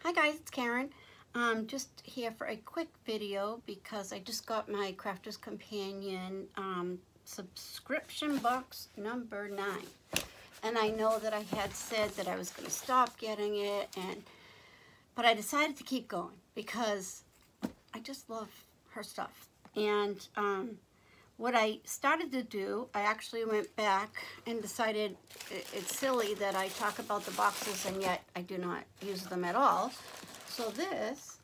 Hi guys, it's Karen. Just here for a quick video because I just got my Crafters Companion subscription box number 9. And I know that I had said that I was going to stop getting it, but I decided to keep going because I just love her stuff. And what I started to do, I actually went back and decided it's silly that I talk about the boxes and yet I do not use them at all. So this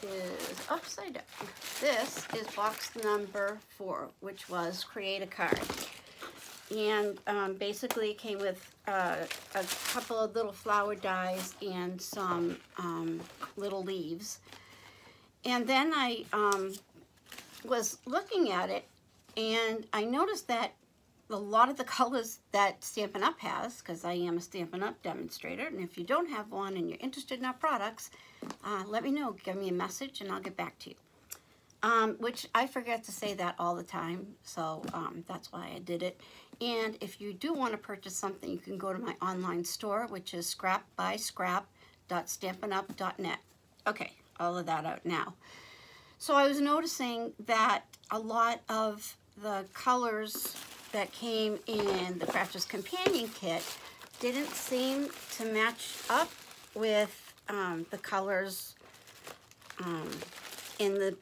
is upside down. This is box number 4, which was Create a Card. And basically it came with a couple of little flower dies and some little leaves. And then I was looking at it, and I noticed that a lot of the colors that Stampin' Up has, because I am a Stampin' Up demonstrator, and if you don't have one and you're interested in our products, let me know. Give me a message and I'll get back to you. Which I forget to say that all the time, so that's why I did it. And if you do want to purchase something, you can go to my online store, which is scrapbyscrap.stampinup.net. Okay, all of that out now. So I was noticing that a lot of the colors that came in the Crafters Companion kit didn't seem to match up with the colors in the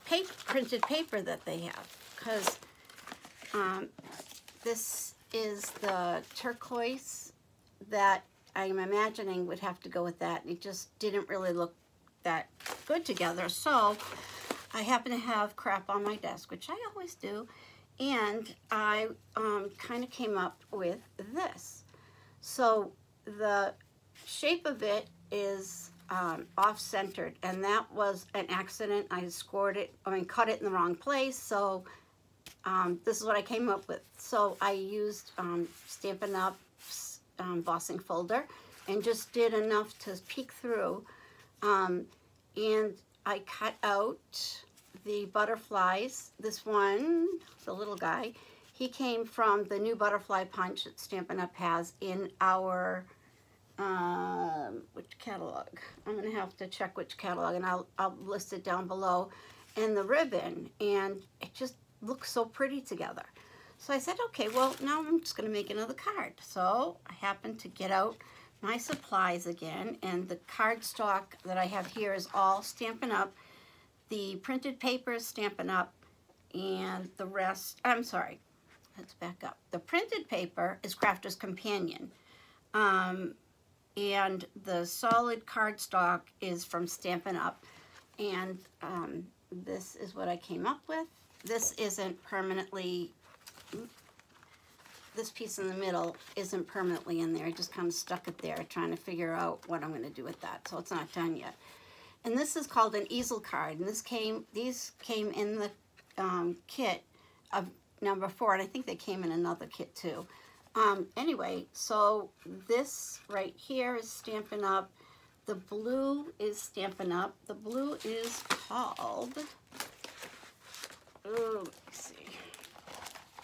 printed paper that they have, because this is the turquoise that I'm imagining would have to go with that. It just didn't really look that good together. So I happen to have crap on my desk, which I always do, and I kind of came up with this. So the shape of it is off-centered, and that was an accident. I cut it in the wrong place, so this is what I came up with. So I used Stampin' Up's embossing folder and just did enough to peek through, and I cut out the butterflies. This one, the little guy, he came from the new butterfly punch that Stampin' Up has in our which catalog? I'm gonna have to check which catalog, and I'll list it down below. And the ribbon, and it just looks so pretty together. So I said, okay, well, now I'm just gonna make another card. So I happened to get out my supplies again, and the cardstock that I have here is all Stampin' Up. The printed paper is Stampin' Up, and the rest, I'm sorry, let's back up. The printed paper is Crafters Companion, and the solid cardstock is from Stampin' Up, and this is what I came up with. This isn't permanently, this piece in the middle isn't permanently in there. I just kind of stuck it there trying to figure out what I'm going to do with that, so it's not done yet. And this is called an easel card, and these came in the kit of number 4, and I think they came in another kit too. Anyway, so this right here is Stampin' Up. The blue is Stampin' Up. The blue is called, oh, let me see.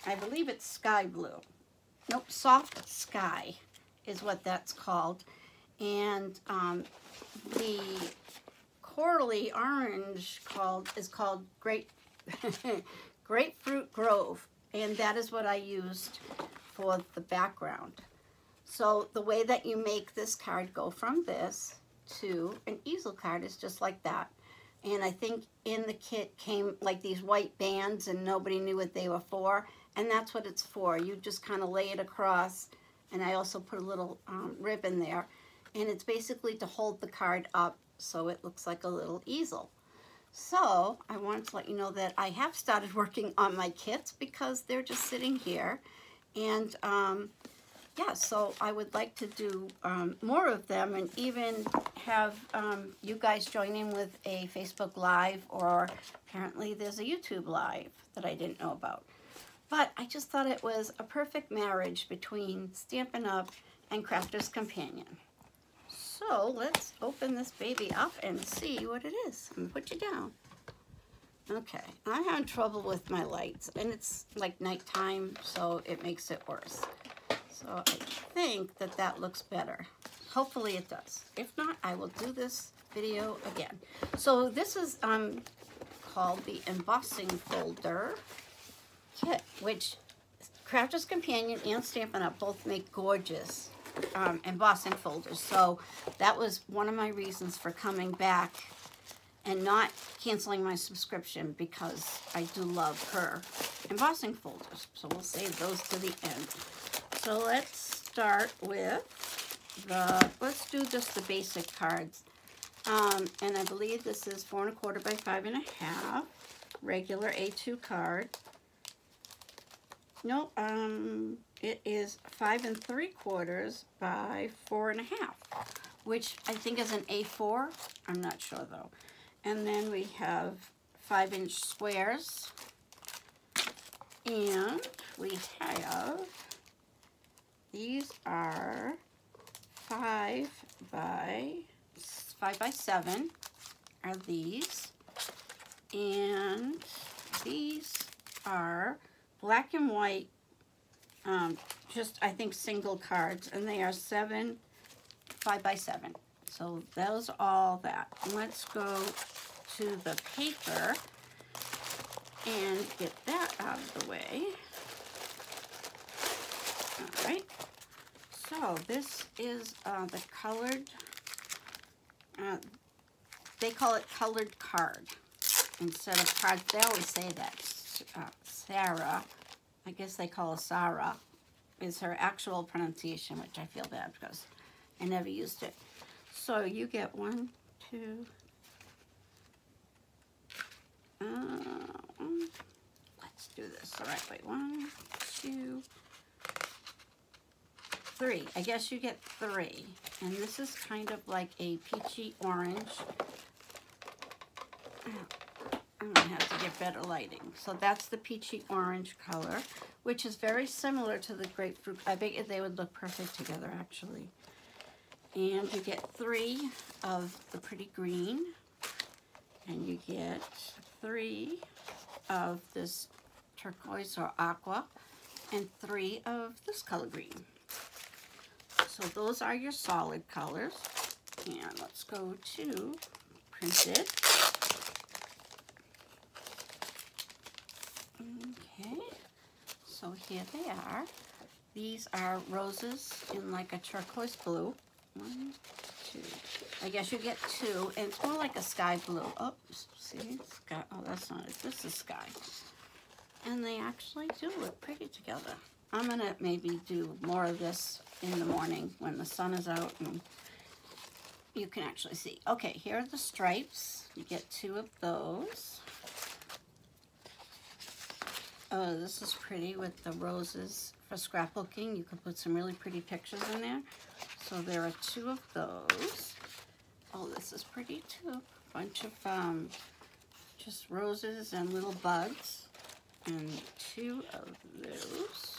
I believe it's Sky Blue. Nope, Soft Sky is what that's called. And the corally orange is called Grapefruit Grove, and that is what I used for the background. So the way that you make this card go from this to an easel card is just like that. And I think in the kit came like these white bands, and nobody knew what they were for, and that's what it's for. You just kind of lay it across, and I also put a little ribbon there, and it's basically to hold the card up so it looks like a little easel. So I wanted to let you know that I have started working on my kits because they're just sitting here. And yeah, so I would like to do more of them, and even have you guys join in with a Facebook Live, or apparently there's a YouTube Live that I didn't know about. But I just thought it was a perfect marriage between Stampin' Up and Crafters Companion. So let's open this baby up and see what it is. I'm gonna put you down. Okay, I'm having trouble with my lights, and it's like nighttime, so it makes it worse. So I think that looks better. Hopefully it does. If not, I will do this video again. So this is called the embossing folder kit, which Crafters Companion and Stampin' Up both make gorgeous embossing folders. So that was one of my reasons for coming back and not canceling my subscription, because I do love her embossing folders. So we'll save those to the end. So let's start with let's do just the basic cards. And I believe this is 4 1/4 by 5 1/2, regular A2 card. No, it is 5 3/4 by 4 1/2, which I think is an A4. I'm not sure though. And then we have 5-inch squares, and we have, these are 5 by 7 are these, and these are black and white, just I think single cards, and they are 5 by 7. So those are all that. Let's go to the paper and get that out of the way. All right. So this is the colored, they call it colored card instead of cards. They always say that. Sarah, I guess they call her Sarah, is her actual pronunciation, which I feel bad because I never used it. So you get 1, 2, let's do this the right way. 1, 2, 3. I guess you get 3. And this is kind of like a peachy orange. I'm gonna have to get better lighting. So that's the peachy orange color, which is very similar to the grapefruit. I bet they would look perfect together actually. And you get 3 of the pretty green, and you get 3 of this turquoise or aqua, and 3 of this color green. So those are your solid colors. And let's go to printed. Okay, so here they are. These are roses in like a turquoise blue. 1, 2. I guess you get 2, and it's more like a sky blue. Oh, see, sky. Oh, that's not it. This is sky. And they actually do look pretty together. I'm gonna maybe do more of this in the morning when the sun is out and you can actually see. Okay, here are the stripes. You get 2 of those. Oh, this is pretty with the roses for scrapbooking. You could put some really pretty pictures in there. So there are 2 of those. Oh, this is pretty too. A bunch of just roses and little bugs. And 2 of those.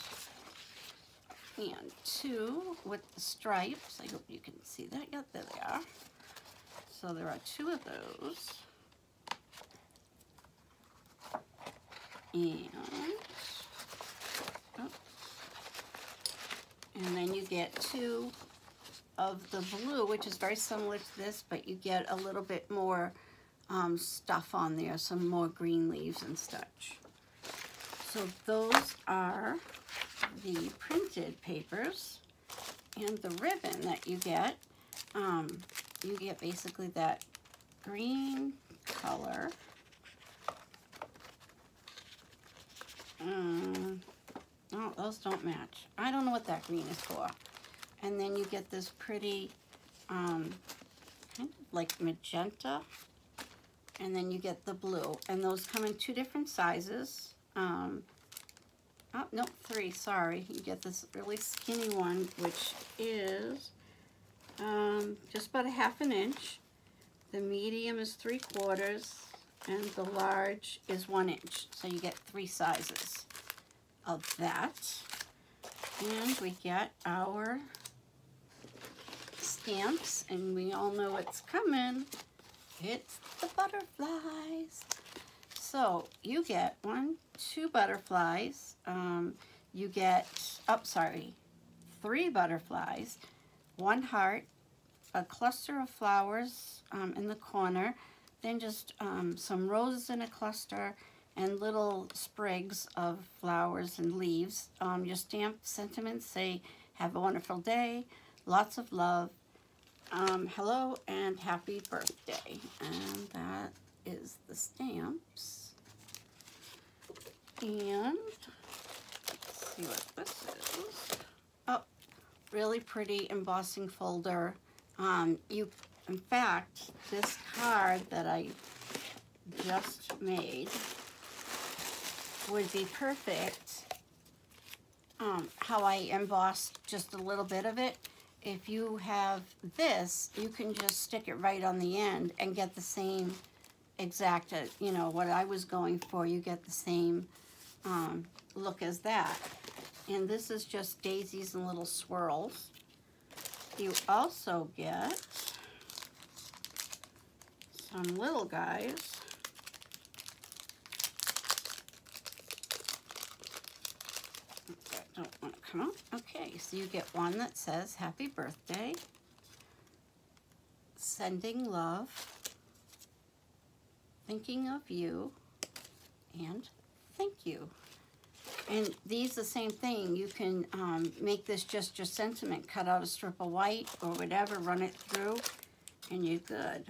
And 2 with the stripes. I hope you can see that. Yep, there they are. So there are 2 of those. And then you get 2 of the blue, which is very similar to this, but you get a little bit more stuff on there, some more green leaves and such. So those are the printed papers, and the ribbon that you get basically that green color. Oh, those don't match. I don't know what that green is for. And then you get this pretty, kind of like magenta. And then you get the blue. And those come in 2 different sizes. Oh, no, 3, sorry. You get this really skinny one, which is just about a 1/2 inch. The medium is 3/4. And the large is 1 inch. So you get 3 sizes of that. And we get our stamps, and we all know what's coming. It's the butterflies. So you get 1, 2 butterflies. You get, 3 butterflies, 1 heart, a cluster of flowers in the corner, then just some roses in a cluster, and little sprigs of flowers and leaves. Your stamp sentiments say, have a wonderful day, lots of love, hello, and happy birthday. And that is the stamps. And let's see what this is. Oh, really pretty embossing folder. In fact, this card that I just made would be perfect. How I embossed just a little bit of it. If you have this, you can just stick it right on the end and get the same exact, you know, what I was going for. You get the same look as that. And this is just daisies and little swirls. You also get some little guys. Don't want to come out. Okay, so you get one that says happy birthday, sending love, thinking of you, and thank you. And these the same thing. You can make this just your sentiment. Cut out a strip of white or whatever, run it through, and you're good.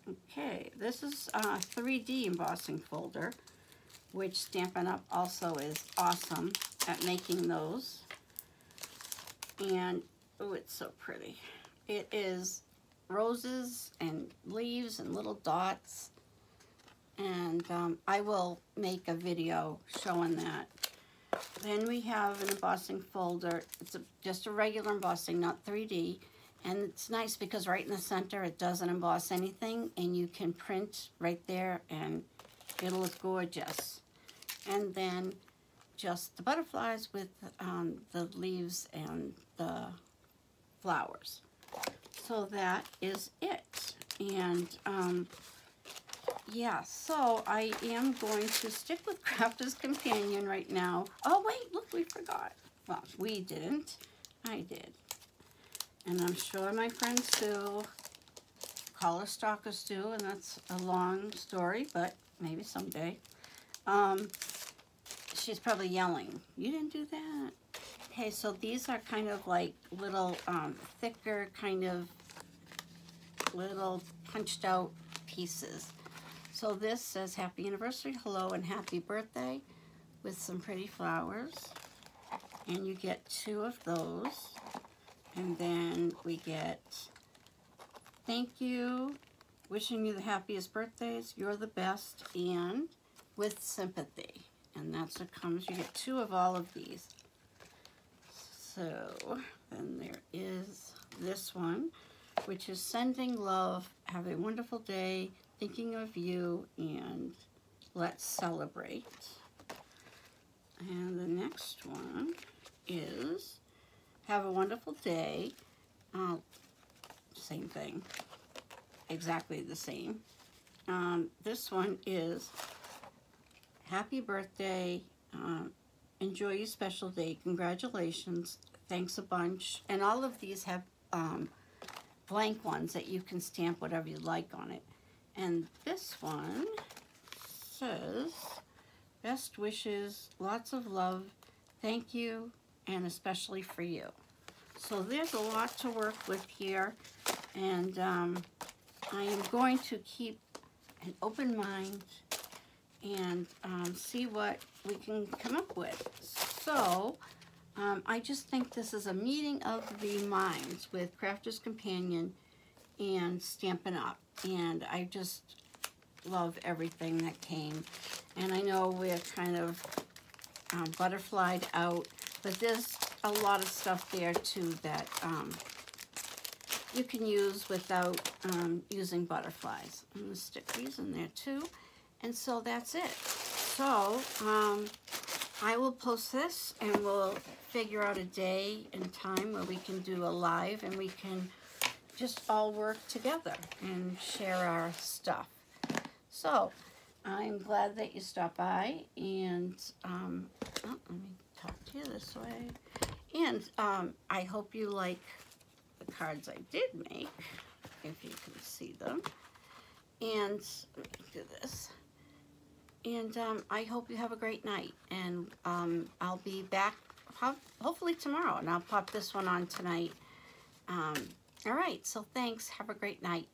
Okay, this is a 3D embossing folder, which Stampin' Up also is awesome at making those. And, oh, it's so pretty. It is roses and leaves and little dots. And I will make a video showing that. Then we have an embossing folder. It's just a regular embossing, not 3D. And it's nice because right in the center it doesn't emboss anything, and you can print right there and it'll look gorgeous. And then just the butterflies with the leaves and the flowers. So that is it. And yeah, so I am going to stick with Crafters Companion right now. Oh wait, look, we forgot. Well, we didn't. I did. And I'm sure my friends do, collar stalkers do, and that's a long story, but maybe someday. She's probably yelling, you didn't do that. Okay, so these are kind of like little thicker, kind of little punched out pieces. So this says happy anniversary, hello, and happy birthday with some pretty flowers. And you get 2 of those. And then we get thank you, wishing you the happiest birthdays, you're the best, and with sympathy. And that's what comes. You get 2 of all of these. So then there is this one, which is sending love, have a wonderful day, thinking of you, and let's celebrate. And the next one is have a wonderful day. Same thing, exactly the same. This one is happy birthday, enjoy your special day, congratulations, thanks a bunch. And all of these have blank ones that you can stamp whatever you like on it. And this one says, best wishes, lots of love, thank you, and especially for you. So there's a lot to work with here, and I am going to keep an open mind and see what we can come up with. So I just think this is a meeting of the minds with Crafters Companion and Stampin' Up, and I just love everything that came. And I know we're kind of butterflied out, but there's a lot of stuff there too that you can use without using butterflies. I'm going to stick these in there too. And so that's it. So I will post this, and we'll figure out a day and time where we can do a live and we can just all work together and share our stuff. So I'm glad that you stopped by, and let me talk to you this way. And I hope you like the cards I did make. if you can see them. And let me do this. And I hope you have a great night. And I'll be back hopefully tomorrow. And I'll pop this one on tonight. All right, so thanks. Have a great night.